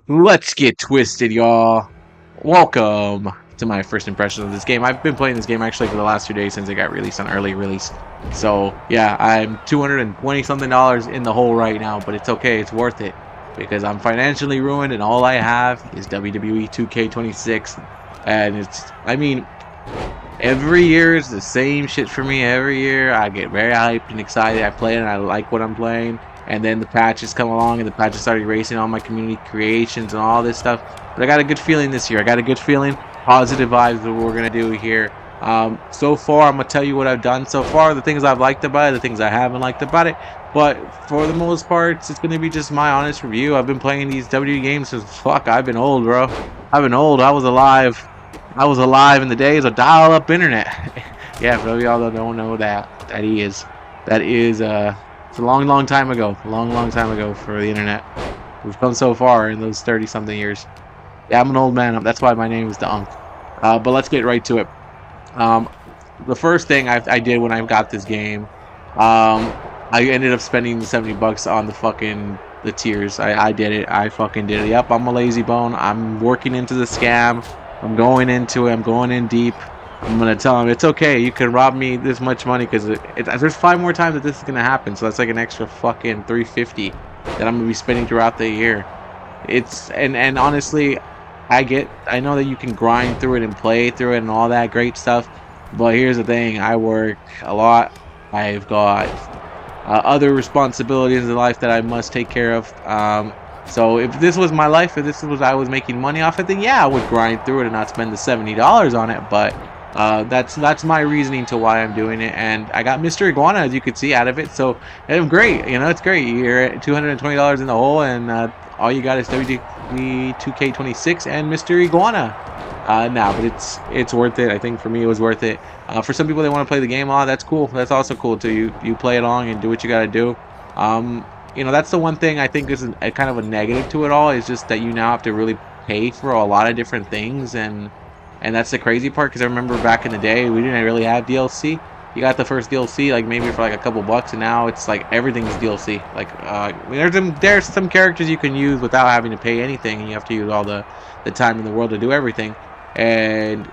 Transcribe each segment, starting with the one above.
Let's get twisted, y'all. Welcome to my first impression of this game. I've been playing this game actually for the last 2 days since it got released on early release. So yeah, I'm $220 something in the hole right now, but it's okay. It's worth it because I'm financially ruined and all I have is WWE 2K26. And every year is the same shit for me. Every year I get very hyped and excited. I play it and I like what I'm playing. And then the patches come along and the patches start erasing all my community creations and all this stuff. But I got a good feeling this year. I got a good feeling. Positive vibes of what we're going to do here. So far, I'm going to tell you what I've done so far. The things I've liked about it. The things I haven't liked about it. But for the most part, it's going to be just my honest review. I've been playing these WWE games since, fuck, I've been old, bro. I've been old. I was alive in the days of dial-up internet. Yeah, for y'all that don't know that is it's a long, long time ago. A long, long time ago for the internet. We've come so far in those 30-something years. Yeah, I'm an old man. That's why my name is the Unk. But let's get right to it. The first thing I did when I got this game, I ended up spending the $70 on the tiers. I did it. I fucking did it. Yep, I'm a lazy bone. I'm working into the scam. I'm going into it. I'm going in deep. I'm gonna tell him it's okay. You can rob me this much money because there's 5 more times that this is gonna happen. So that's like an extra fucking 350 that I'm gonna be spending throughout the year. It's and honestly, I know that you can grind through it and play through it and all that great stuff. But here's the thing: I work a lot. I've got other responsibilities in life that I must take care of. So if this was my life, if this was I was making money off it, then yeah, I would grind through it and not spend the $70 on it. But that's my reasoning to why I'm doing it, and I got Mr. Iguana, as you can see, out of it. So it's great, it's great. You're at $220 in the hole, and all you got is WWE 2K26 and Mr. Iguana. But it's worth it. I think for me it was worth it. For some people they want to play the game, that's cool. That's also cool too. You play along and do what you got to do. That's the one thing I think is a kind of a negative to it all, is just that you now have to really pay for a lot of different things, and that's the crazy part, because I remember back in the day we didn't really have DLC. You got the first DLC like maybe for like a couple bucks, and now it's like everything's DLC. Like there's some characters you can use without having to pay anything, and you have to use all the time in the world to do everything. And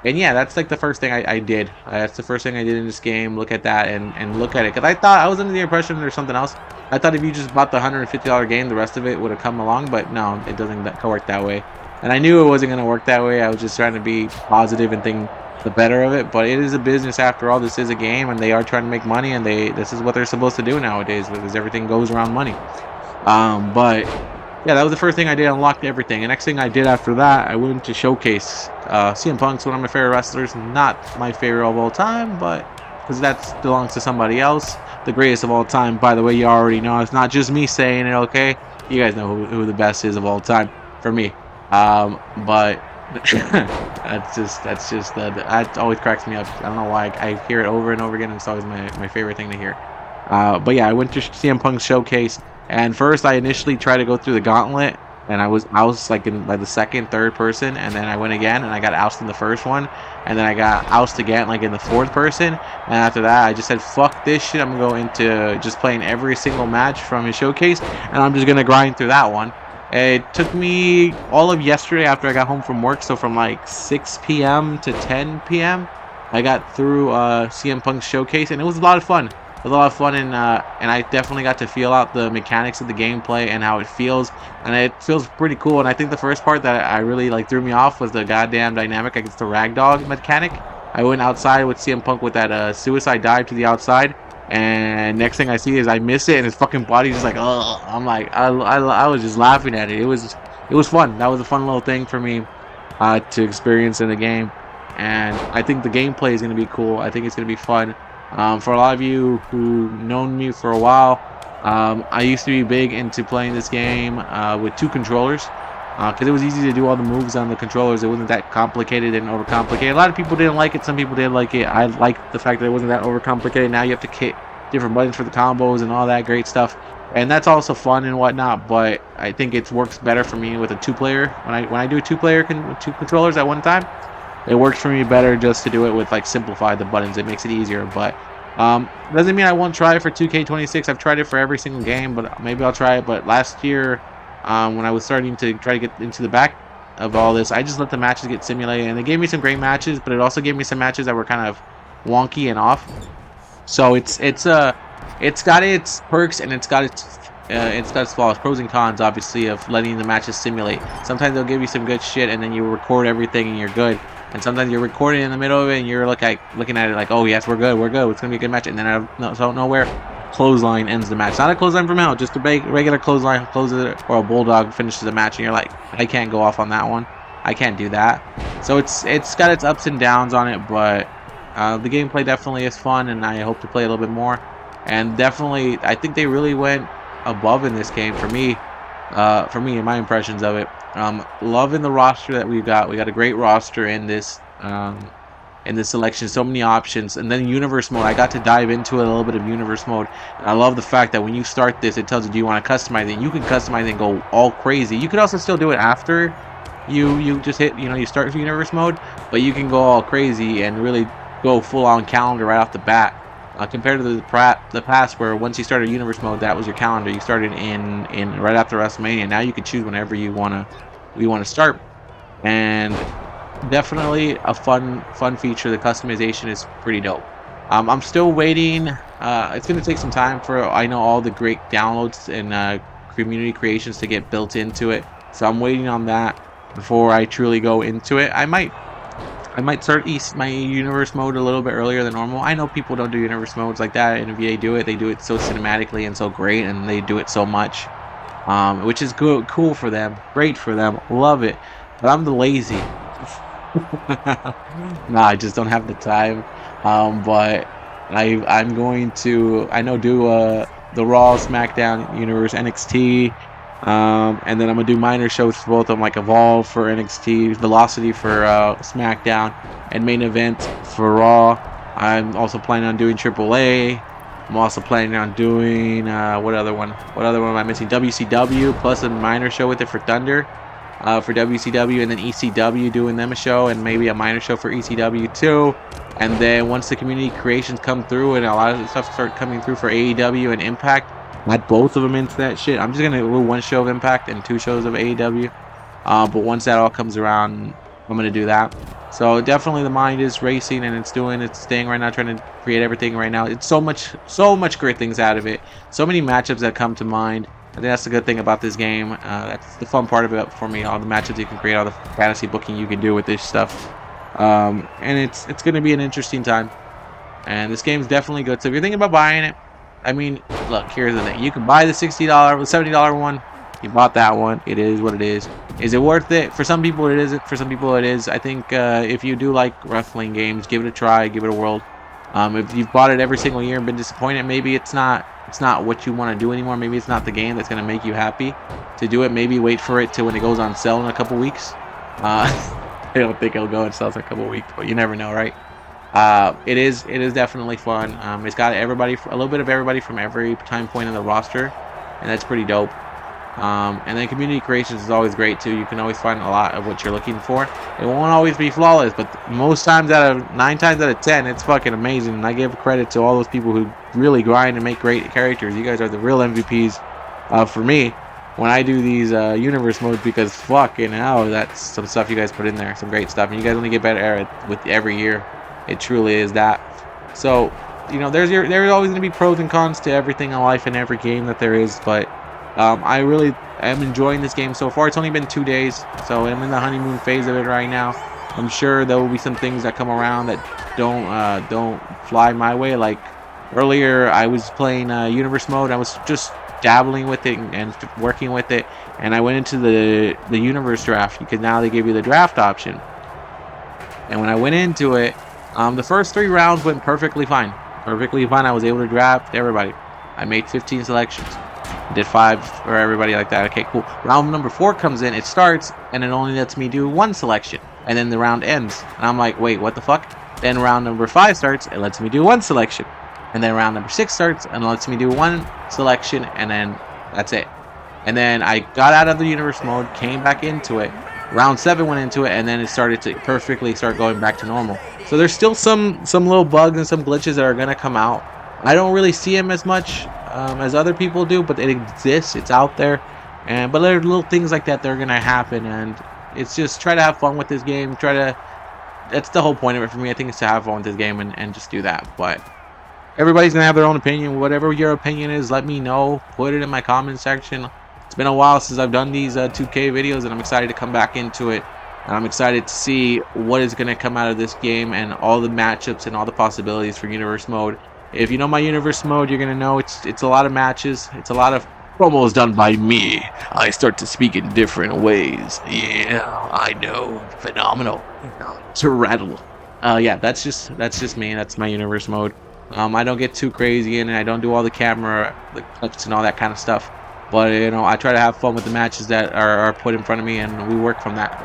yeah, that's like the first thing I did. That's the first thing I did in this game. Look at that and look at it, because I was under the impression there's something else. I thought if you just bought the $150 game, the rest of it would have come along, but no, it doesn't work that way. And I knew it wasn't going to work that way. I was just trying to be positive and think the better of it. But it is a business after all. This is a game, and they are trying to make money, and this is what they're supposed to do nowadays, because everything goes around money. But yeah, that was the first thing I did. Unlocked everything. The next thing I did after that, I went to showcase CM Punk's one of my favorite wrestlers. Not my favorite of all time, but because that belongs to somebody else. The greatest of all time. By the way, you already know. It's not just me saying it, okay? You guys know who the best is of all time for me. But that always cracks me up. I don't know why. I hear it over and over again, and it's always my favorite thing to hear. But yeah, I went to CM Punk's showcase, and first I initially tried to go through the gauntlet, and I was like in like the second, third person, and then I went again, and I got ousted in the first one, and then I got ousted again like in the fourth person, and after that I just said fuck this shit. I'm gonna go into just playing every single match from his showcase, and I'm just gonna grind through that one. It took me all of yesterday after I got home from work, so from like 6 p.m. to 10 p.m. I got through CM Punk's showcase, and it was a lot of fun. It was a lot of fun, and I definitely got to feel out the mechanics of the gameplay and how it feels, and it feels pretty cool. And I think the first part that I really threw me off was the goddamn dynamic against the ragdoll mechanic. I went outside with CM Punk with that suicide dive to the outside, and next thing I see is I miss it, and his fucking body's just like, ugh. I'm like, I was just laughing at it. It was fun. That was a fun little thing for me to experience in the game, and I think the gameplay is gonna be cool. I think it's gonna be fun. For a lot of you who known me for a while, I used to be big into playing this game with 2 controllers, because it was easy to do all the moves on the controllers. It wasn't that complicated and overcomplicated. A lot of people didn't like it. Some people did like it. I liked the fact that it wasn't that overcomplicated. Now you have to hit different buttons for the combos and all that great stuff, and that's also fun and whatnot. But I think it works better for me with a 2-player. When I do a 2-player with 2 controllers at one time, it works for me better just to do it with simplify the buttons. It makes it easier. But doesn't mean I won't try it for 2K26. I've tried it for every single game, but maybe I'll try it. But last year when I was starting to try to get into the back of all this, I just let the matches get simulated, and they gave me some great matches, but it also gave me some matches that were kind of wonky and off. So it's got its perks and it's got its flaws, pros and cons, obviously, of letting the matches simulate. Sometimes they'll give you some good shit, and then you record everything and you're good. And sometimes you're recording in the middle of it and you're looking at it like, oh yes, we're good, it's gonna be a good match. And then out of nowhere, clothesline ends the match. Not a clothesline from hell, just a regular clothesline closes it, or a bulldog finishes the match, and you're like, I can't go off on that one. I can't do that. So it's got its ups and downs on it, but the gameplay definitely is fun, and I hope to play a little bit more. And definitely, I think they really went above in this game for me in my impressions of it. Loving the roster that we've got. We got a great roster in this selection. So many options. And then universe mode, I got to dive into a little bit of universe mode, and I love the fact that when you start this, it tells you, do you want to customize it? You can customize it and go all crazy. You could also still do it after you just hit, you start universe mode, but you can go all crazy and really go full on calendar right off the bat. Compared to the past, where once you started universe mode, that was your calendar. You started in right after WrestleMania. Now you can choose whenever you wanna start, and definitely a fun feature. The customization is pretty dope. I'm still waiting. It's gonna take some time for, I know, all the great downloads and community creations to get built into it. So I'm waiting on that before I truly go into it. I might start my universe mode a little bit earlier than normal. I know people don't do universe modes like that, and if they do it so cinematically and so great, and they do it so much, which is good, cool for them, great for them, love it. But I'm the lazy. Nah, I just don't have the time. But I'm going to, I know, do the Raw, SmackDown, Universe, NXT. And then I'm gonna do minor shows for both of them, like Evolve for NXT, Velocity for SmackDown, and Main Event for Raw. I'm also planning on doing AAA. I'm also planning on doing what other one am I missing? WCW, plus a minor show with it for Thunder, for WCW, and then ECW, doing them a show, and maybe a minor show for ECW too. And then once the community creations come through and a lot of the stuff start coming through for AEW and Impact, add both of them into that shit. I'm just gonna do one show of Impact and 2 shows of AEW. But once that all comes around, I'm gonna do that. So definitely the mind is racing, and it's doing its thing right now, trying to create everything right now. It's so much great things out of it. So many matchups that come to mind. I think that's the good thing about this game. That's the fun part of it for me. All the matchups you can create, all the fantasy booking you can do with this stuff. And it's gonna be an interesting time. And this game's definitely good. So if you're thinking about buying it, I mean, look, here's the thing. You can buy the $60, $70 one. You bought that one. It is what it is. Is it worth it? For some people, it isn't. For some people, it is. I think if you do like wrestling games, give it a try. Give it a whirl. If you've bought it every single year and been disappointed, maybe it's not what you want to do anymore. Maybe it's not the game that's going to make you happy to do it. Maybe wait for it till when it goes on sale in a couple weeks. I don't think it'll go on sale in a couple weeks, but you never know, right? It is definitely fun. It's got a little bit of everybody from every time point in the roster, and that's pretty dope. And then community creations is always great too. You can always find a lot of what you're looking for. It won't always be flawless, but most times 9 times out of 10, it's fucking amazing. And I give credit to all those people who really grind and make great characters. You guys are the real MVPs for me when I do these universe modes, because fucking hell, that's some stuff you guys put in there, some great stuff, and you guys only get better with every year. It truly is that. So, there's always going to be pros and cons to everything in life and every game that there is, but I really am enjoying this game so far. It's only been 2 days, so I'm in the honeymoon phase of it right now. I'm sure there will be some things that come around that don't fly my way. Like earlier, I was playing universe mode. I was just dabbling with it and working with it, and I went into the universe draft, because now they give you the draft option. And when I went into it, the first 3 rounds went perfectly fine. I was able to draft everybody. I made 15 selections. Did 5 for everybody like that. Okay, cool. Round number 4 comes in. It starts, and it only lets me do 1 selection. And then the round ends. And I'm like, wait, what the fuck? Then round number 5 starts. It lets me do 1 selection. And then round number 6 starts, and it lets me do 1 selection. And then that's it. And then I got out of the universe mode, came back into it. Round 7 went into it, and then it started to perfectly start going back to normal. So there's still some little bugs and some glitches that are going to come out. I don't really see them as much as other people do, but it exists. It's out there. but there are little things like that that are gonna happen, and it's just try to have fun with this game. That's the whole point of it for me. I think it's to have fun with this game and just do that. But everybody's gonna have their own opinion. Whatever your opinion is, let me know. Put it in my comment section. It's been a while since I've done these 2K videos, and I'm excited to come back into it. And I'm excited to see what is gonna come out of this game and all the matchups and all the possibilities for Universe Mode. If you know my Universe Mode, you're gonna know it's a lot of matches. It's a lot of promos done by me. I start to speak in different ways. Yeah, I know. Phenomenal. To rattle. Yeah, that's just me. That's my Universe Mode. I don't get too crazy in it. I don't do all the camera, the clips and all that kind of stuff. But I try to have fun with the matches that are put in front of me, and we work from that.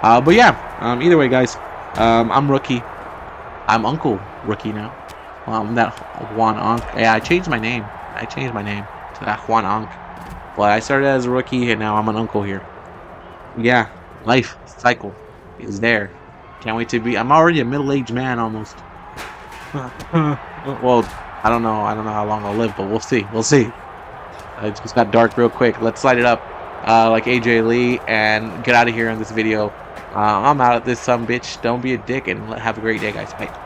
But yeah, either way, guys, I'm Rookie. I'm Uncle Rookie now. I'm that Juan Ankh. Yeah, I changed my name. To that Juan Ankh. But I started as a rookie, and now I'm an uncle here. Yeah, life cycle is there. Can't wait to be. I'm already a middle-aged man almost. Well, I don't know how long I'll live, but we'll see. It just got dark real quick. Let's light it up like AJ Lee and get out of here in this video. I'm out of this bitch. Don't be a dick and have a great day, guys. Bye.